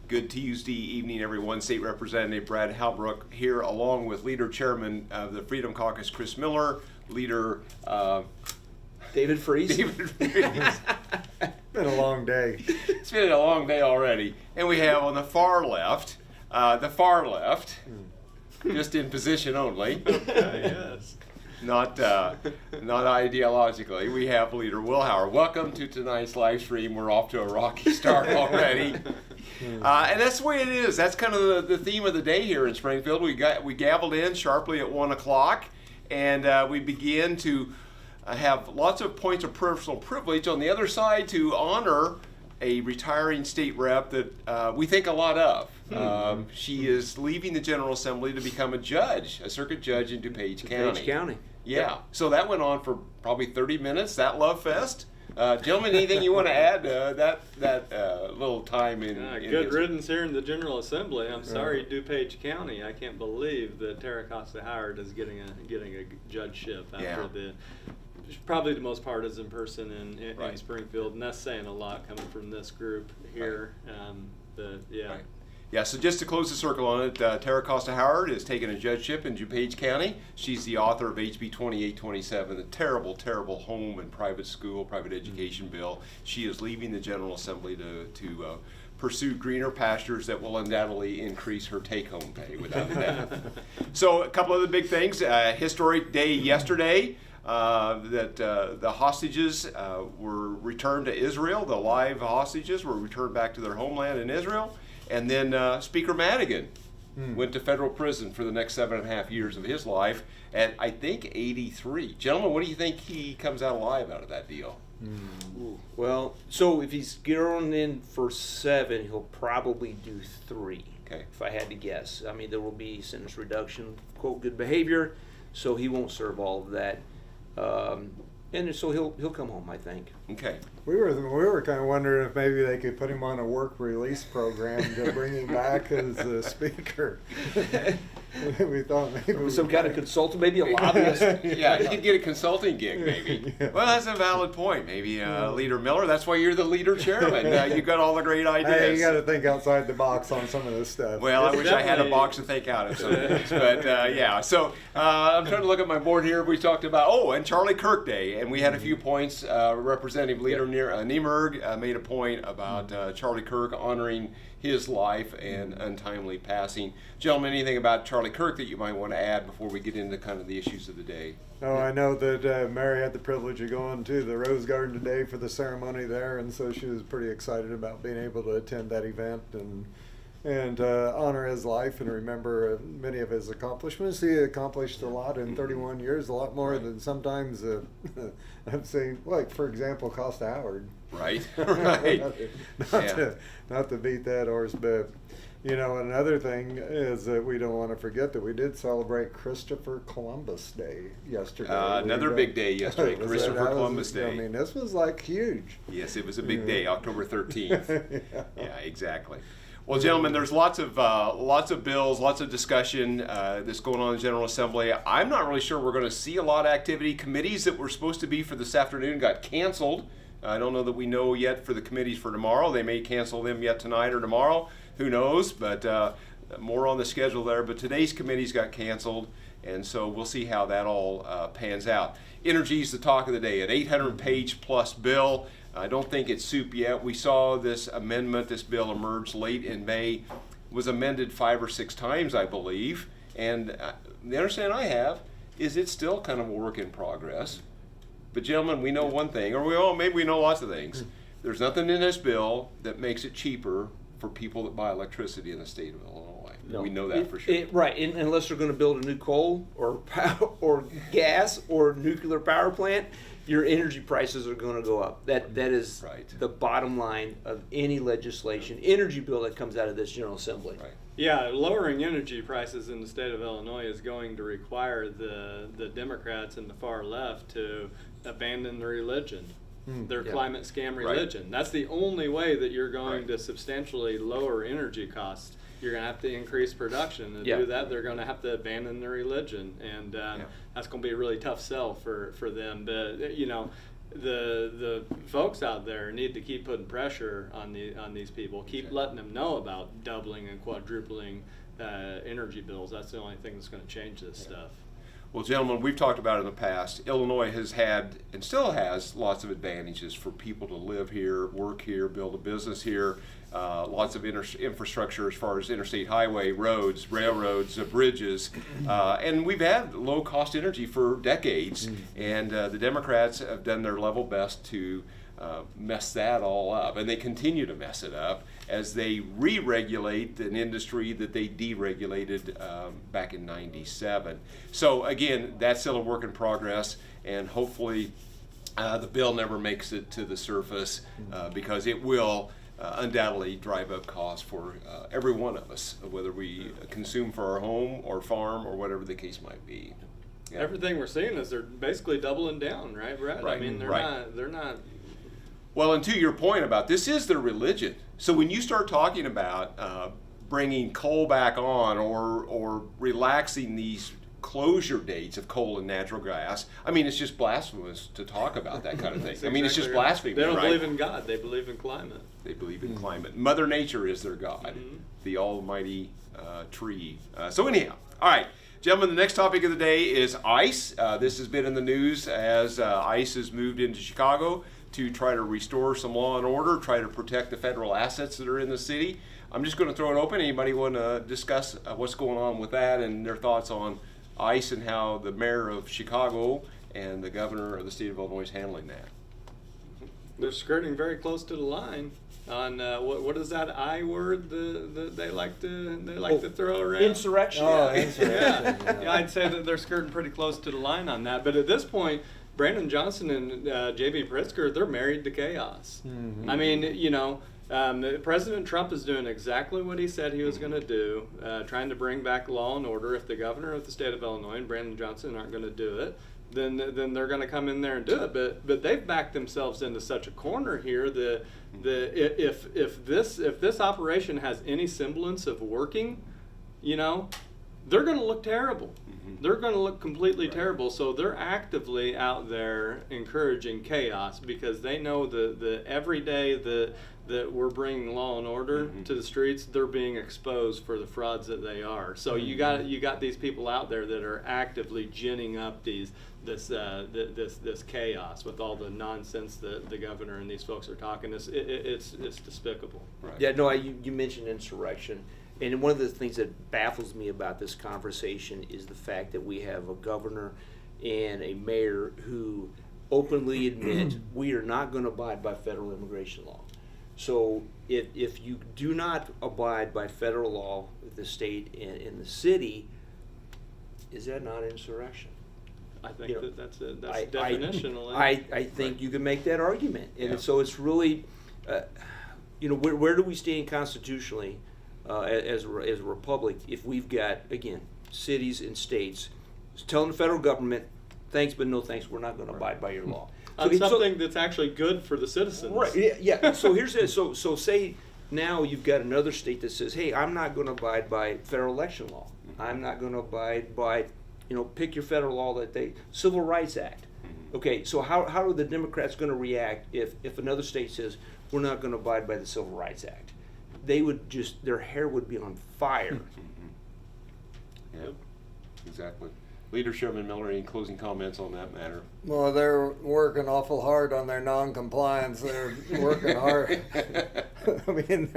Good Tuesday evening, everyone. State Representative Brad Halbrook here, along with Leader Chairman of the Freedom Caucus, Chris Miller, Leader David Freese. David Freese. Been a long day. It's been a long day already. And we have on the far left, just in position only. Yes. Not ideologically. We have Leader Will Howard. Welcome to tonight's live stream. We're off to a rocky start already. And that's the way it is. That's kind of the theme of the day here in Springfield. We gavelled in sharply at 1 o'clock, and we began to have lots of points of personal privilege on the other side to honor a retiring state rep that we think a lot of. She is leaving the General Assembly to become a judge, a circuit judge in DuPage County. Yeah. So that went on for probably 30 minutes, that love fest. Gentlemen, anything you want to add to that little time in good riddance here in the General Assembly. I'm sorry, DuPage County. I can't believe that Tara Costa Howard is getting a judgeship after probably the most partisan person in Springfield, and that's saying a lot coming from this group here. Right. Yeah, so just to close the circle on it, Tara Costa Howard is taking a judgeship in DuPage County. She's the author of HB 2827, the terrible, terrible home and private education bill. She is leaving the General Assembly to pursue greener pastures that will undoubtedly increase her take-home pay, without a doubt. So a couple of the big things. Historic day yesterday. That the hostages were returned to Israel. The live hostages were returned back to their homeland in Israel. And then Speaker Madigan went to federal prison for the next 7.5 years of his life at, I think, 83. Gentlemen, what do you think he comes out alive out of that deal? Well, so if he's going in for 7, he'll probably do 3. Okay. If I had to guess. I mean, there will be sentence reduction, quote, good behavior, so he won't serve all of that. And so he'll come home, I think. Okay. We were kind of wondering if maybe they could put him on a work release program to bring him back as a speaker. We thought maybe some kind of consultant, maybe a lobbyist. Yeah, he could get a consulting gig, maybe. Yeah. Well, that's a valid point. Maybe Leader Miller. That's why you're the leader chairman. You got all the great ideas. Hey, you got to think outside the box on some of this stuff. Well, I wish I had a box to think out of some things, but yeah. So I'm trying to look at my board here. We talked about and Charlie Kirk Day, and we had a few points. Representative Leader Niemerg made a point about Charlie Kirk honoring his life and untimely passing. Gentlemen, anything about Charlie Kirk that you might want to add before we get into kind of the issues of the day? Oh, I know that Mary had the privilege of going to the Rose Garden today for the ceremony there, and so she was pretty excited about being able to attend that event and honor his life and remember many of his accomplishments. He accomplished a lot in 31 years, a lot more than sometimes I'm saying, like, for example, Costa Howard. Right. Not to beat that horse, but another thing is that we don't want to forget that we did celebrate Christopher Columbus Day yesterday. Another big day yesterday, Christopher Columbus Day. I mean, this was like huge. Yes, it was a big day, October 13th. Yeah, exactly. Well, gentlemen, there's lots of bills, lots of discussion that's going on in the General Assembly. I'm not really sure we're going to see a lot of activity. Committees that were supposed to be for this afternoon got canceled. I don't know that we know yet for the committees for tomorrow. They may cancel them yet tonight or tomorrow. Who knows? But more on the schedule there. But today's committees got canceled, and so we'll see how that all pans out. Energy is the talk of the day. An 800-page plus bill. I don't think it's soup yet. We saw this bill emerge late in May, was amended 5 or 6 times, I believe. And the understanding I have is it's still kind of a work in progress. But gentlemen, we know one thing, or maybe we know lots of things. There's nothing in this bill that makes it cheaper for people that buy electricity in the state of Illinois. No. We know that for sure. Right, unless they're going to build a new coal or gas or nuclear power plant, your energy prices are going to go up. That is the bottom line of any legislation, energy bill that comes out of this General Assembly. Right. Yeah, lowering energy prices in the state of Illinois is going to require the Democrats and the far left to abandon their religion, their climate scam religion. Right. That's the only way that you're going to substantially lower energy costs. You're going to have to increase production. To do that, they're going to have to abandon their religion, and that's going to be a really tough sell for them. But the folks out there need to keep putting pressure on these people. Keep letting them know about doubling and quadrupling energy bills. That's the only thing that's going to change this stuff. Well, gentlemen, we've talked about it in the past. Illinois has had and still has lots of advantages for people to live here, work here, build a business here. Lots of infrastructure as far as interstate highway, roads, railroads, bridges, and we've had low-cost energy for decades. And the Democrats have done their level best to mess that all up, and they continue to mess it up as they re-regulate an industry that they deregulated back in '97. So again, that's still a work in progress, and hopefully the bill never makes it to the surface because it will undoubtedly drive up costs for every one of us, whether we consume for our home or farm or whatever the case might be. Yeah. Everything we're seeing is they're basically doubling down, right, Brad? Right. I mean, they're not. Well, and to your point about this is their religion. So when you start talking about bringing coal back on or relaxing these closure dates of coal and natural gas, I mean, it's just blasphemous to talk about that kind of thing. I mean, it's just blasphemy. They don't right? believe in God. They believe in climate. They believe in climate. Mother Nature is their God, the almighty tree. So anyhow, all right. Gentlemen, the next topic of the day is ICE. This has been in the news as ICE has moved into Chicago to try to restore some law and order, try to protect the federal assets that are in the city. I'm just going to throw it open. Anybody want to discuss what's going on with that and their thoughts on ICE and how the mayor of Chicago and the governor of the state of Illinois is handling that? They're skirting very close to the line on what is that I word they like to throw around? Insurrection. Oh, Yeah. insurrection. Yeah, I'd say that they're skirting pretty close to the line on that. But at this point, Brandon Johnson and J.B. Pritzker, they're married to chaos. I mean, President Trump is doing exactly what he said he was going to do, trying to bring back law and order. If the governor of the state of Illinois and Brandon Johnson aren't going to do it, then they're going to come in there and do it. But they've backed themselves into such a corner here that if this operation has any semblance of working, they're going to look terrible. They're going to look completely terrible. So they're actively out there encouraging chaos because they know the every day that we're bringing law and order to the streets, they're being exposed for the frauds that they are. So you got these people out there that are actively ginning up this chaos with all the nonsense that the governor and these folks are talking. It's despicable. Right. Yeah, no, you mentioned insurrection. And one of the things that baffles me about this conversation is the fact that we have a governor and a mayor who openly admit we are not going to abide by federal immigration law. So if you do not abide by federal law with the state and the city, is that not insurrection? I think that's definitionally. I think you can make that argument. And so it's really, where do we stand constitutionally as a republic if we've got, again, cities and states telling the federal government, thanks but no thanks, we're not going to abide by your law. On something that's actually good for the citizens. Right, yeah. So here's it. So say now you've got another state that says, hey, I'm not going to abide by federal election law. I'm not going to abide by, pick your federal law Civil Rights Act. Okay, so how are the Democrats going to react if another state says, we're not going to abide by the Civil Rights Act? They would their hair would be on fire. Yeah, exactly. Leader Sherman Miller, any closing comments on that matter? Well, they're working awful hard on their non-compliance. They're working hard. I mean,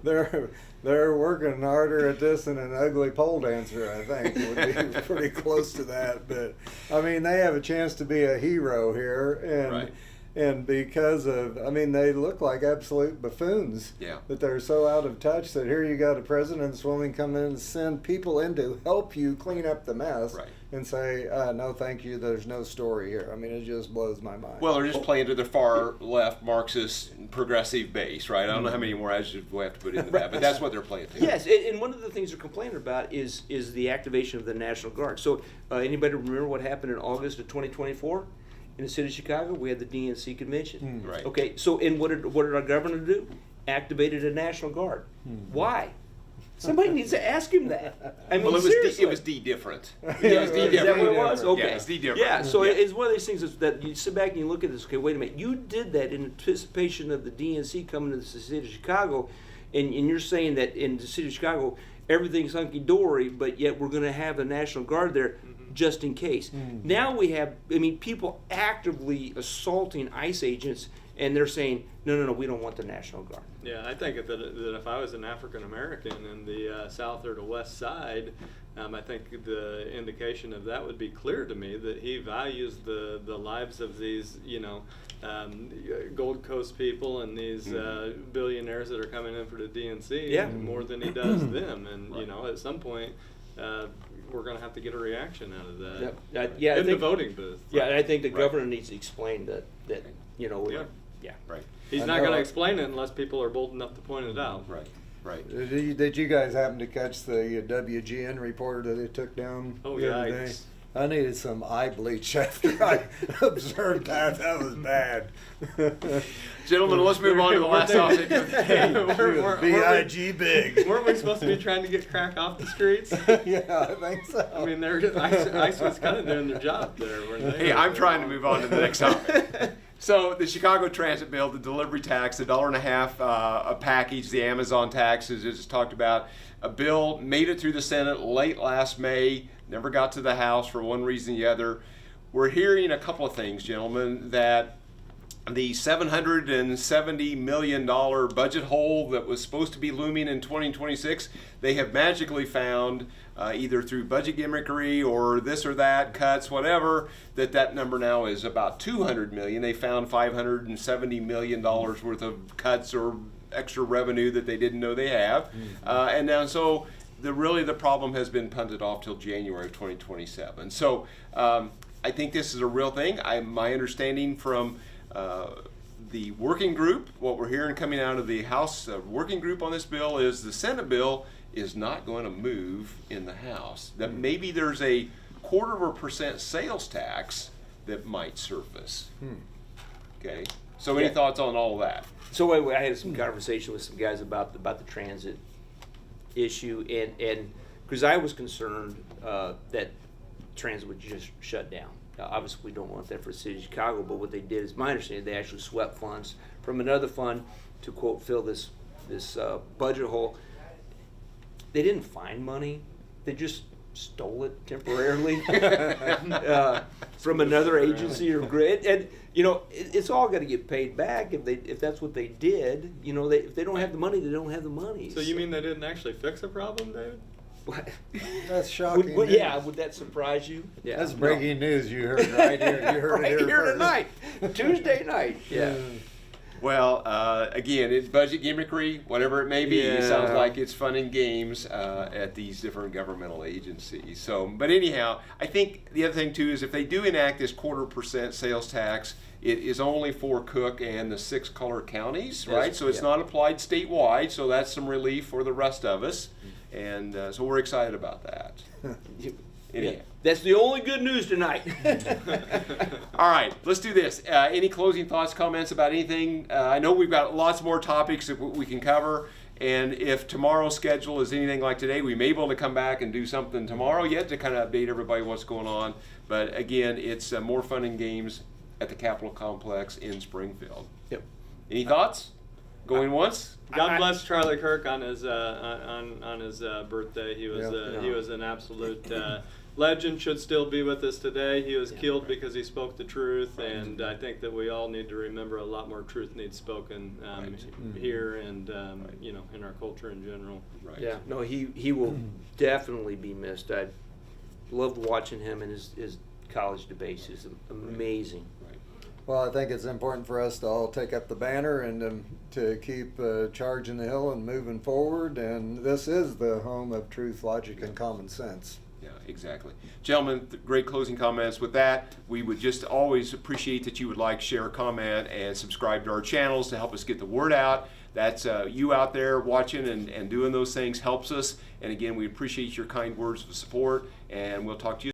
they're working harder at this than an ugly pole dancer, I think, would be pretty close to that. But I mean, they have a chance to be a hero here, and. Right. And because of, they look like absolute buffoons. Yeah. That they're so out of touch that here you got a president's woman come in and send people in to help you clean up the mess. Right. And say, no, thank you, there's no story here. I mean, it just blows my mind. Well, they're just playing to the far left Marxist progressive base, right? I don't know how many more adjectives we have to put into that, but that's what they're playing to. Yes, and one of the things they're complaining about is the activation of the National Guard. So anybody remember what happened in August of 2024? In the city of Chicago, we had the DNC convention. Right. Okay, so and what did our governor do? Activated a National Guard. Why? Somebody needs to ask him that. I mean, Well, seriously. it was D different. Is that what it was? Okay. Yeah, it's D different. Yeah, so Yeah. it's one of these things that you sit back and you look at this, okay, wait a minute, you did that in anticipation of the DNC coming to the city of Chicago, and you're saying that in the city of Chicago, everything's hunky-dory, but yet we're going to have the National Guard there just in case. Now we have, people actively assaulting ICE agents, and they're saying, no, we don't want the National Guard. Yeah, I think that if I was an African American in the south or the west side, I think the indication of that would be clear to me, that he values the lives of these, Gold Coast people and these billionaires that are coming in for the DNC more than he does them. And at some point, we're going to have to get a reaction out of that. In the voting booth. Yeah, and I think the governor needs to explain that Right. He's not going to explain it unless people are bold enough to point it out. Right. Did you guys happen to catch the WGN reporter that they took down Oh, the other day? yikes. I needed some eye bleach after I observed that. That was bad. Gentlemen, let's move on to the last topic. B.I.G. big. Weren't we supposed to be trying to get crack off the streets? Yeah, I think so. I mean, ICE was kind of doing their job there, weren't they? Hey, I'm trying to move on to the next topic. So the Chicago Transit Bill, the delivery tax, the $1.50 a package, the Amazon taxes, as talked about, a bill made it through the Senate late last May, never got to the House for one reason or the other. We're hearing a couple of things, gentlemen, that the $770 million budget hole that was supposed to be looming in 2026, they have magically found, either through budget gimmickry or this or that, cuts, whatever, that number now is about $200 million. They found $570 million worth of cuts or extra revenue that they didn't know they have. And now, so the problem has been punted off till January of 2027. So I think this is a real thing. My understanding from the working group, what we're hearing coming out of the House working group on this bill is the Senate bill is not going to move in the House. That maybe there's a 0.25% sales tax that might surface. Okay. So any thoughts on all of that? So anyway, I had some conversation with some guys about the transit issue, and because I was concerned that transit would just shut down. Obviously, we don't want that for the city of Chicago, but what they did is, my understanding, they actually swept funds from another fund to, quote, fill this budget hole. They didn't find money. They just stole it temporarily from another agency or grid. And, it's all got to get paid back if that's what they did. If they don't have the money, they don't have the money. So you mean they didn't actually fix a problem, David? What? That's shocking. Would that surprise you? Yeah. That's breaking news. You heard it right here. You heard right it here first. tonight, Tuesday night. Yeah. Well, again, it's budget gimmickry, whatever it may be. It sounds like it's fun and games at these different governmental agencies. So, but anyhow, I think the other thing too is if they do enact this 0.25% sales tax, it is only for Cook and the 6 color counties, right? So it's not applied statewide. So that's some relief for the rest of us, and so we're excited about that. Anyhow. That's the only good news tonight. All right, let's do this. Any closing thoughts, comments about anything? I know we've got lots more topics that we can cover, and if tomorrow's schedule is anything like today, we may be able to come back and do something tomorrow yet to kind of update everybody what's going on. But again, it's more fun and games at the Capitol Complex in Springfield. Yep. Any thoughts? Going once? God bless Charlie Kirk on his on his birthday. He was he was an absolute legend. Should still be with us today. He was killed because he spoke the truth, and I think that we all need to remember a lot more truth needs spoken here and in our culture in general. Right. Yeah. No, he will definitely be missed. I loved watching him in his college debates. It's amazing. Well, I think it's important for us to all take up the banner and to keep charging the hill and moving forward. And this is the home of truth, logic, and common sense. Yeah, exactly. Gentlemen, great closing comments. With that, we would just always appreciate that you would like, share, comment, and subscribe to our channels to help us get the word out. That's you out there watching and doing those things helps us. And again, we appreciate your kind words of support, and we'll talk to you